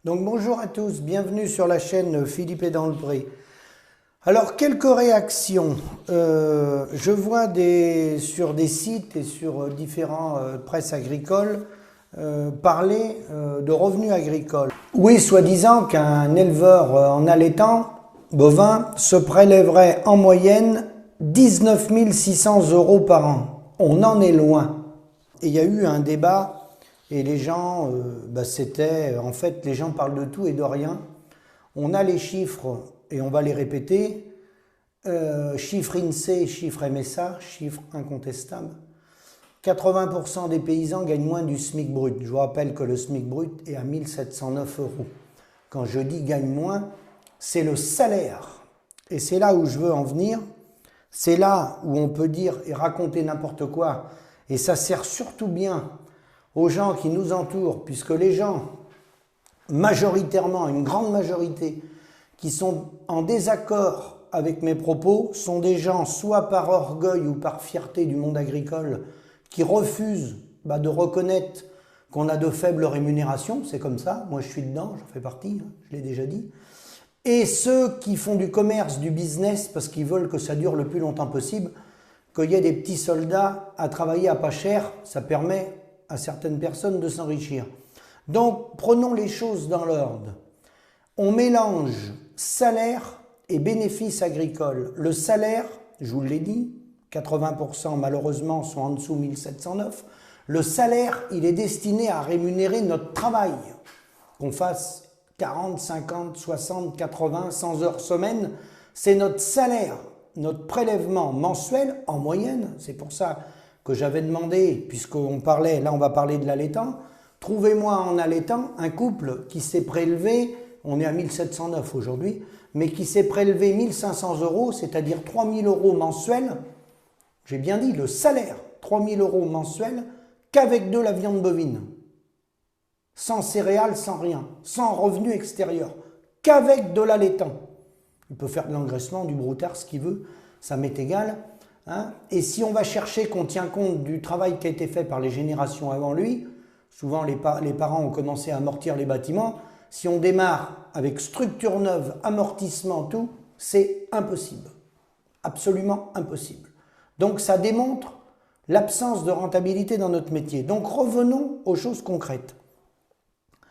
Donc bonjour à tous, bienvenue sur la chaîne Philippe est dans le pré. Alors quelques réactions. Je vois sur des sites et sur différents presses agricoles parler de revenus agricoles. Oui, soi-disant qu'un éleveur en allaitant bovin se prélèverait en moyenne 19 600 € par an. On en est loin. Et il y a eu un débat. Et les gens, en fait, les gens parlent de tout et de rien. On a les chiffres et on va les répéter. Chiffre INSEE, chiffre MSA, chiffre incontestable. 80% des paysans gagnent moins du SMIC brut. Je vous rappelle que le SMIC brut est à 1 709 €. Quand je dis gagne moins, c'est le salaire. Et c'est là où je veux en venir. C'est là où on peut dire et raconter n'importe quoi. Et ça sert surtout bien aux gens qui nous entourent, puisque les gens, majoritairement, une grande majorité, qui sont en désaccord avec mes propos, sont des gens, soit par orgueil ou par fierté du monde agricole, qui refusent de reconnaître qu'on a de faibles rémunérations, c'est comme ça, moi je suis dedans, j'en fais partie, je l'ai déjà dit, et ceux qui font du commerce, du business, parce qu'ils veulent que ça dure le plus longtemps possible, qu'il y ait des petits soldats à travailler à pas cher, ça permet à certaines personnes de s'enrichir. Donc, prenons les choses dans l'ordre. On mélange salaire et bénéfices agricoles. Le salaire, je vous l'ai dit, 80% malheureusement sont en dessous 1709. Le salaire, il est destiné à rémunérer notre travail. Qu'on fasse 40, 50, 60, 80, 100 heures semaine, c'est notre salaire, notre prélèvement mensuel en moyenne. C'est pour ça que j'avais demandé, puisqu'on parlait, là on va parler de l'allaitant, trouvez-moi en allaitant un couple qui s'est prélevé, on est à 1709 aujourd'hui, mais qui s'est prélevé 1500 €, c'est-à-dire 3000 € mensuels, j'ai bien dit le salaire, 3000 € mensuels, qu'avec de la viande bovine, sans céréales, sans rien, sans revenu extérieur, qu'avec de l'allaitant. Il peut faire de l'engraissement, du broutard, ce qu'il veut, ça m'est égal. Et si on va chercher qu'on tient compte du travail qui a été fait par les générations avant lui, souvent les parents ont commencé à amortir les bâtiments, si on démarre avec structure neuve, amortissement, tout, c'est impossible. Absolument impossible. Donc ça démontre l'absence de rentabilité dans notre métier. Donc revenons aux choses concrètes.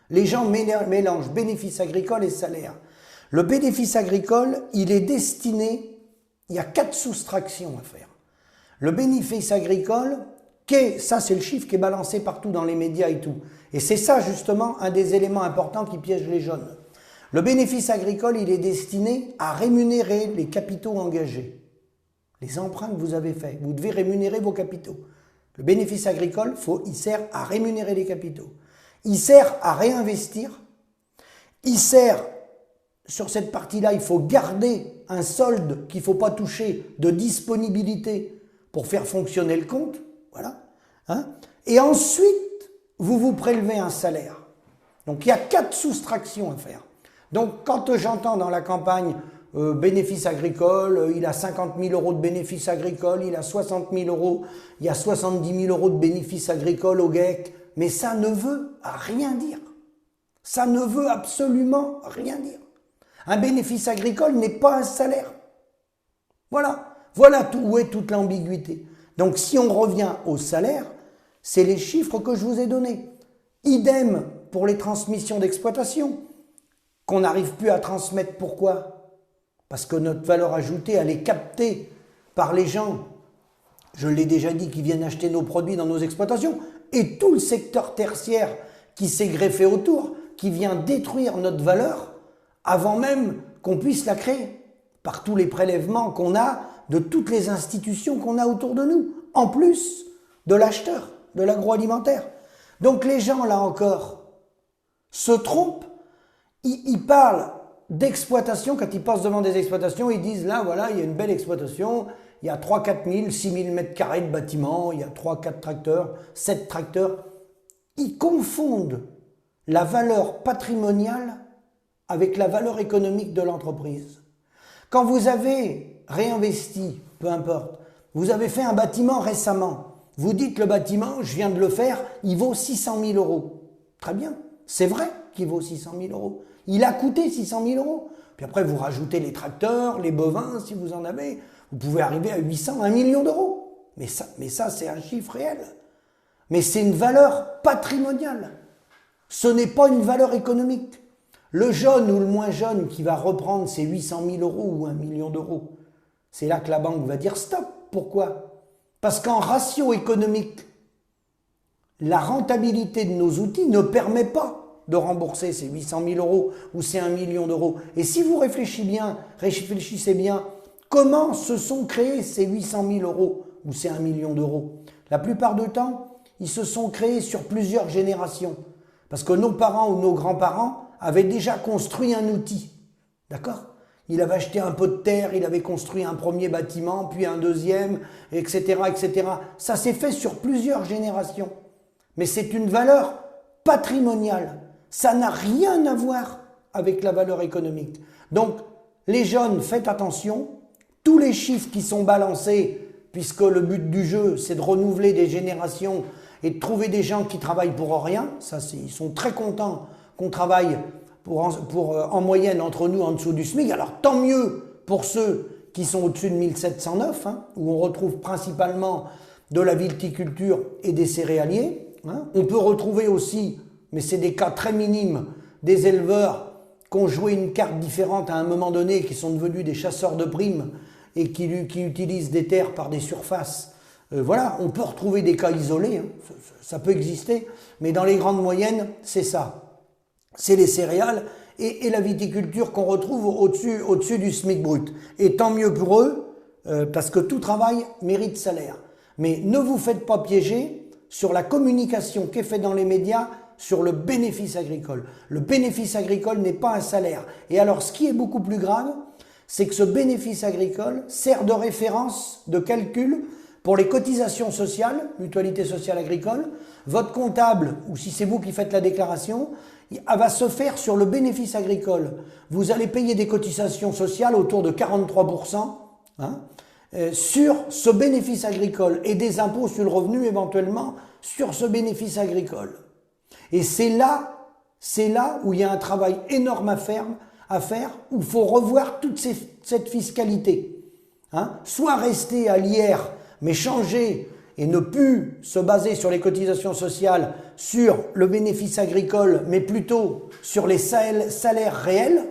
Les gens mélangent bénéfice agricole et salaire. Le bénéfice agricole, il est destiné, il y a 4 soustractions à faire. Le bénéfice agricole, ça c'est le chiffre qui est balancé partout dans les médias et tout. Et c'est ça justement un des éléments importants qui piège les jeunes. Le bénéfice agricole, il est destiné à rémunérer les capitaux engagés. Les emprunts que vous avez faits, vous devez rémunérer vos capitaux. Le bénéfice agricole, il sert à rémunérer les capitaux. Il sert à réinvestir. Il sert, sur cette partie-là, il faut garder un solde qu'il ne faut pas toucher de disponibilité pour faire fonctionner le compte, voilà. Et ensuite, vous prélevez un salaire. Donc, il y a 4 soustractions à faire. Donc, quand j'entends dans la campagne bénéfice agricole, il a 50 000 € de bénéfice agricole, il a 60 000 €, il y a 70 000 € de bénéfice agricole au GEC, mais ça ne veut rien dire. Ça ne veut absolument rien dire. Un bénéfice agricole n'est pas un salaire. Voilà où est toute l'ambiguïté. Donc si on revient au salaire, c'est les chiffres que je vous ai donnés. Idem pour les transmissions d'exploitation, qu'on n'arrive plus à transmettre. Pourquoi? Parce que notre valeur ajoutée, elle est captée par les gens, je l'ai déjà dit, qui viennent acheter nos produits dans nos exploitations, et tout le secteur tertiaire qui s'est greffé autour, qui vient détruire notre valeur avant même qu'on puisse la créer, par tous les prélèvements qu'on a de toutes les institutions qu'on a autour de nous, en plus de l'acheteur, de l'agroalimentaire. Donc les gens, là encore, se trompent, ils parlent d'exploitation, quand ils passent devant des exploitations, ils disent là, voilà, il y a une belle exploitation, il y a 3 4 000, 6 000 mètres carrés de bâtiments, il y a 3 4 tracteurs, 7 tracteurs. Ils confondent la valeur patrimoniale avec la valeur économique de l'entreprise. Quand vous avez réinvesti, peu importe, vous avez fait un bâtiment récemment, vous dites le bâtiment, je viens de le faire, il vaut 600 000 €. Très bien, c'est vrai qui vaut 600 000 euros. Il a coûté 600 000 euros. Puis après, vous rajoutez les tracteurs, les bovins, si vous en avez. Vous pouvez arriver à 800, 1 million d'euros. Mais ça c'est un chiffre réel. Mais c'est une valeur patrimoniale. Ce n'est pas une valeur économique. Le jeune ou le moins jeune qui va reprendre ses 800 000 euros ou 1 million d'euros, c'est là que la banque va dire stop. Pourquoi? Parce qu'en ratio économique, la rentabilité de nos outils ne permet pas de rembourser ces 800 000 euros ou ces 1 million d'euros. Et si vous réfléchissez bien, comment se sont créés ces 800 000 euros ou ces 1 million d'euros? La plupart du temps, ils se sont créés sur plusieurs générations. Parce que nos parents ou nos grands-parents avaient déjà construit un outil. D'accord? Il avait acheté un peu de terre, il avait construit un premier bâtiment, puis un deuxième, etc., etc. Ça s'est fait sur plusieurs générations. Mais c'est une valeur patrimoniale. Ça n'a rien à voir avec la valeur économique. Donc, les jeunes, faites attention. Tous les chiffres qui sont balancés, puisque le but du jeu, c'est de renouveler des générations et de trouver des gens qui travaillent pour rien. Ça, ils sont très contents qu'on travaille en moyenne entre nous en dessous du SMIC. Alors, tant mieux pour ceux qui sont au-dessus de 1709, où on retrouve principalement de la viticulture et des céréaliers. On peut retrouver aussi, mais c'est des cas très minimes, des éleveurs qui ont joué une carte différente à un moment donné, qui sont devenus des chasseurs de primes et qui utilisent des terres par des surfaces. Voilà, on peut retrouver des cas isolés, ça peut exister, mais dans les grandes moyennes, c'est ça. C'est les céréales et la viticulture qu'on retrouve au-dessus du SMIC brut. Et tant mieux pour eux, parce que tout travail mérite salaire. Mais ne vous faites pas piéger sur la communication qui est faite dans les médias sur le bénéfice agricole. Le bénéfice agricole n'est pas un salaire. Et alors, ce qui est beaucoup plus grave, c'est que ce bénéfice agricole sert de référence, de calcul pour les cotisations sociales, mutualité sociale agricole. Votre comptable, ou si c'est vous qui faites la déclaration, elle va se faire sur le bénéfice agricole. Vous allez payer des cotisations sociales autour de 43%, sur ce bénéfice agricole et des impôts sur le revenu éventuellement sur ce bénéfice agricole. Et c'est là où il y a un travail énorme à faire, où il faut revoir toute cette fiscalité. Soit rester à l'IR, mais changer et ne plus se baser sur les cotisations sociales, sur le bénéfice agricole, mais plutôt sur les salaires réels.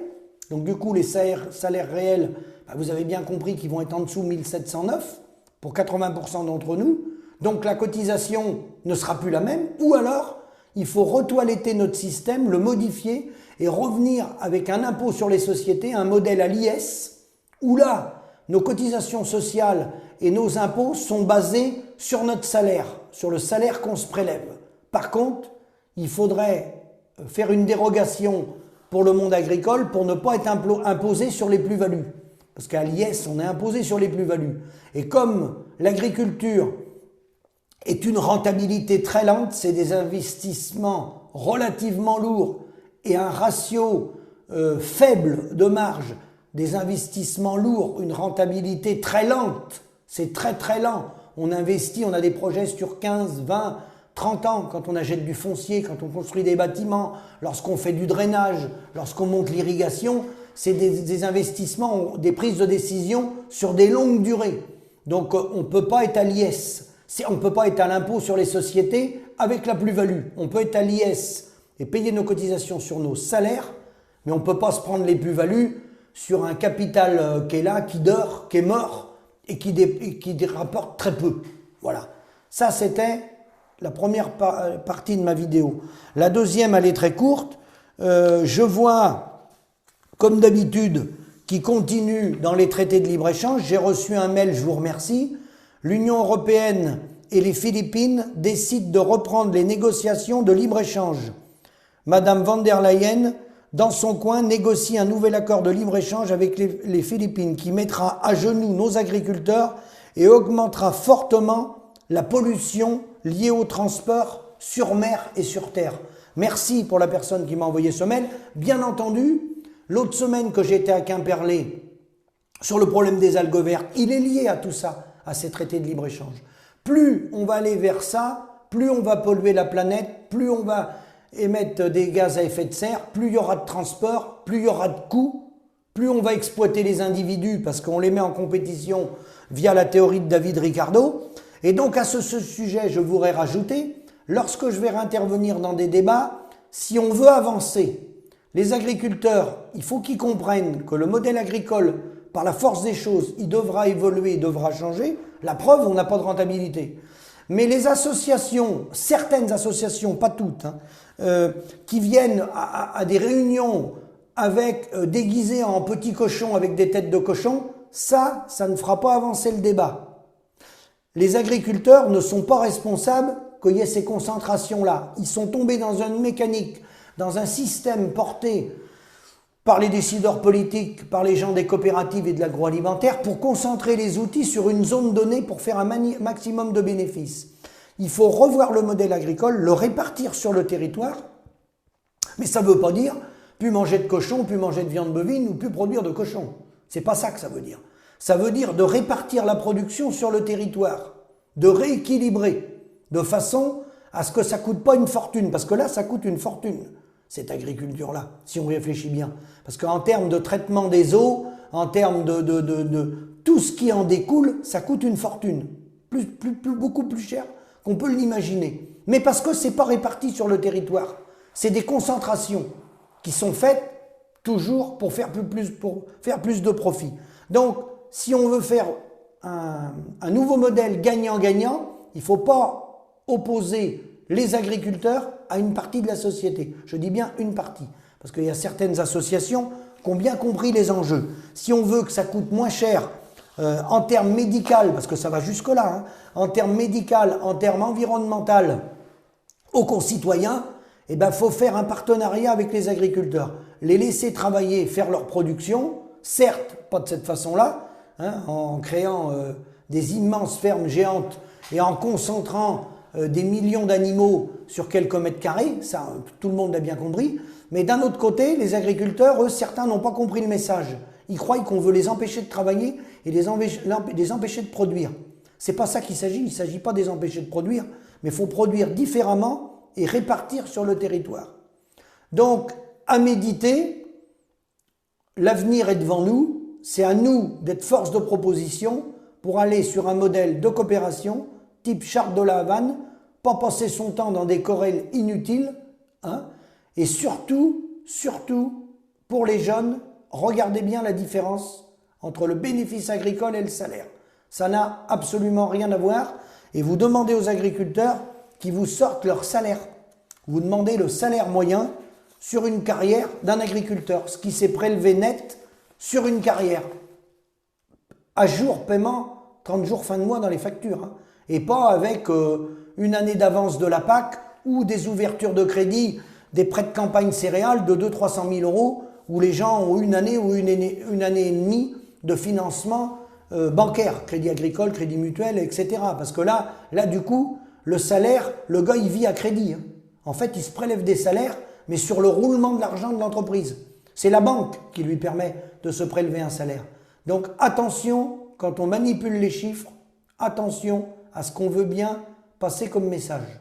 Donc du coup, les salaires réels, vous avez bien compris qu'ils vont être en dessous de 1709 pour 80% d'entre nous. Donc la cotisation ne sera plus la même. Ou alors, il faut retoiletter notre système, le modifier et revenir avec un impôt sur les sociétés, un modèle à l'IS, où là, nos cotisations sociales et nos impôts sont basés sur notre salaire, sur le salaire qu'on se prélève. Par contre, il faudrait faire une dérogation pour le monde agricole pour ne pas être imposé sur les plus-values. Parce qu'à l'IS, on est imposé sur les plus-values. Et comme l'agriculture est une rentabilité très lente, c'est des investissements relativement lourds et un ratio faible de marge, des investissements lourds, une rentabilité très lente, c'est très très lent. On investit, on a des projets sur 15, 20, 30 ans, quand on achète du foncier, quand on construit des bâtiments, lorsqu'on fait du drainage, lorsqu'on monte l'irrigation, c'est des investissements, des prises de décision sur des longues durées. Donc on ne peut pas être à l'IS, on ne peut pas être à l'impôt sur les sociétés avec la plus-value. On peut être à l'IS et payer nos cotisations sur nos salaires, mais on ne peut pas se prendre les plus-values sur un capital qui est là, qui dort, qui est mort et qui rapporte très peu. Voilà. Ça, c'était la première partie de ma vidéo. La deuxième, elle est très courte. Je vois, comme d'habitude, qui continue dans les traités de libre-échange. J'ai reçu un mail, je vous remercie. L'Union européenne et les Philippines décident de reprendre les négociations de libre-échange. Madame von der Leyen, dans son coin, négocie un nouvel accord de libre-échange avec les Philippines qui mettra à genoux nos agriculteurs et augmentera fortement la pollution liée au transport sur mer et sur terre. Merci pour la personne qui m'a envoyé ce mail. Bien entendu, l'autre semaine que j'étais à Quimperlé sur le problème des algues vertes, il est lié à tout ça, à ces traités de libre-échange. Plus on va aller vers ça, plus on va polluer la planète, plus on va émettent des gaz à effet de serre, plus il y aura de transport, plus il y aura de coûts, plus on va exploiter les individus parce qu'on les met en compétition via la théorie de David Ricardo. Et donc à ce sujet, je voudrais rajouter, lorsque je vais intervenir dans des débats, si on veut avancer, les agriculteurs, il faut qu'ils comprennent que le modèle agricole, par la force des choses, il devra évoluer, il devra changer. La preuve, on n'a pas de rentabilité. Mais les associations, certaines associations, pas toutes, qui viennent à des réunions avec déguisées en petits cochons avec des têtes de cochons, ça ne fera pas avancer le débat. Les agriculteurs ne sont pas responsables qu'il y ait ces concentrations-là. Ils sont tombés dans une mécanique, dans un système porté par les décideurs politiques, par les gens des coopératives et de l'agroalimentaire pour concentrer les outils sur une zone donnée pour faire un maximum de bénéfices. Il faut revoir le modèle agricole, le répartir sur le territoire, mais ça ne veut pas dire plus manger de cochon, plus manger de viande bovine ou plus produire de cochon. C'est pas ça que ça veut dire. Ça veut dire de répartir la production sur le territoire, de rééquilibrer, de façon à ce que ça ne coûte pas une fortune, parce que là, ça coûte une fortune, cette agriculture-là, si on réfléchit bien. Parce qu'en termes de traitement des eaux, en termes de tout ce qui en découle, ça coûte une fortune, beaucoup plus cher qu'on peut l'imaginer. Mais parce que ce n'est pas réparti sur le territoire, c'est des concentrations qui sont faites toujours pour faire plus de profit. Donc, si on veut faire un nouveau modèle gagnant-gagnant, il ne faut pas opposer les agriculteurs à une partie de la société. Je dis bien une partie, parce qu'il y a certaines associations qui ont bien compris les enjeux. Si on veut que ça coûte moins cher en termes médicaux, parce que ça va jusque-là, en termes médicaux, en termes environnementaux aux concitoyens, eh ben, faut faire un partenariat avec les agriculteurs, les laisser travailler, faire leur production, certes, pas de cette façon-là, en créant des immenses fermes géantes et en concentrant des millions d'animaux sur quelques mètres carrés, ça tout le monde l'a bien compris, mais d'un autre côté, les agriculteurs, eux, certains n'ont pas compris le message. Ils croient qu'on veut les empêcher de travailler et les empêcher de produire. C'est pas ça qu'il s'agit, il ne s'agit pas de les empêcher de produire, mais il faut produire différemment et répartir sur le territoire. Donc, à méditer, l'avenir est devant nous, c'est à nous d'être force de proposition pour aller sur un modèle de coopération type charte de la Havane, pas passer son temps dans des querelles inutiles, et surtout, pour les jeunes, regardez bien la différence entre le bénéfice agricole et le salaire. Ça n'a absolument rien à voir, et vous demandez aux agriculteurs qui vous sortent leur salaire. Vous demandez le salaire moyen sur une carrière d'un agriculteur, ce qui s'est prélevé net sur une carrière. À jour, paiement, 30 jours fin de mois dans les factures, et pas avec une année d'avance de la PAC ou des ouvertures de crédit, des prêts de campagne céréales de 200 000 à 300 000 euros, où les gens ont une année ou une année et demie de financement bancaire, crédit agricole, crédit mutuel, etc. Parce que là, du coup, le salaire, le gars, il vit à crédit. En fait, il se prélève des salaires, mais sur le roulement de l'argent de l'entreprise. C'est la banque qui lui permet de se prélever un salaire. Donc, attention, quand on manipule les chiffres, attention à ce qu'on veut bien passer comme message.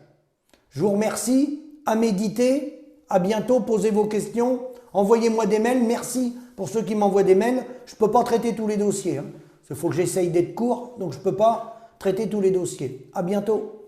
Je vous remercie, à méditer, à bientôt, posez vos questions, envoyez-moi des mails, merci pour ceux qui m'envoient des mails. Je ne peux pas traiter tous les dossiers, il faut que j'essaye d'être court, donc je ne peux pas traiter tous les dossiers. À bientôt.